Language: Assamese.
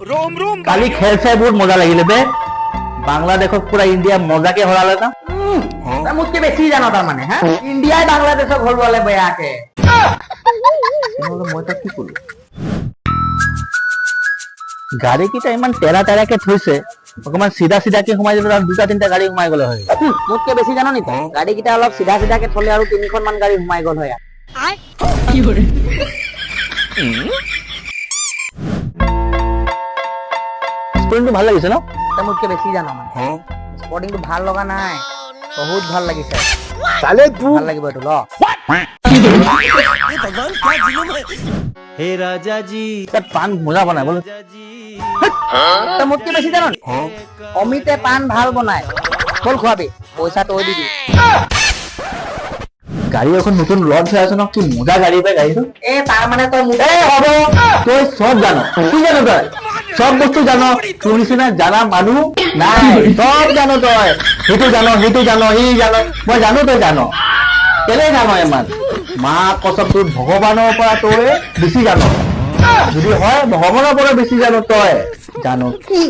কালি খেল চাই বহুত মজা লাগিলে বে বাংলাদেশক পুৰা ইন্ডিয়া মজাকে হৰালে না মোতকে বেছি জানো তাৰমানে হা ইণ্ডিয়াই বাংলাদেশক হৰুৱালে বেয়াকে মই তাক কি কলো গাড়ী কেইটা ইমান তেৰা তেৰাকে থৈছে অকমান চিধা চিধাকে সোমাই দিলে তাত দুটা তিনটা গাড়ী সোমাই গলে হয় মোতকে বেছি জানো নেকি গাড়ী কেইটা অলপ চিধা চিধাকে থলে আৰু 3খন মান গাড়ী সোমাই গল হয় স্পৰ্টিংটো ভাল লাগিছে ন মোতকে বেছি জানো মানে স্পৰ্টিংটো ভাল লগা নাই বহুত ভাল লাগিছে চালে তু ভাল লাগিব এইটো ল हे राजा जी তাত পান মজা বনাই বলো তই মোতকে বেছি জানো অমিতে পাণ ভাল বনাই বল খোৱাবি পইচা তই দিবি গাড়ী এখন নতুন লঞ্চ হৈ আছে ন কি মজা গাড়ী পাই গাড়ীটো এ তাৰ মানে তই মোক এ হ'ব তই সব জানো কি জানো তই সব বস্তু জানো তোৰ নিচিনা জানা মানুহ নাই সব জানো তই সেইটো জানো সি জানো মই জানো তই জানো কেলে জানো ইমান মা কচম তোৰ ভগৱানৰ পৰা তই বেছি জানো যদি হয় ভগৱানৰ পৰা বেছি জানো তই জানো কি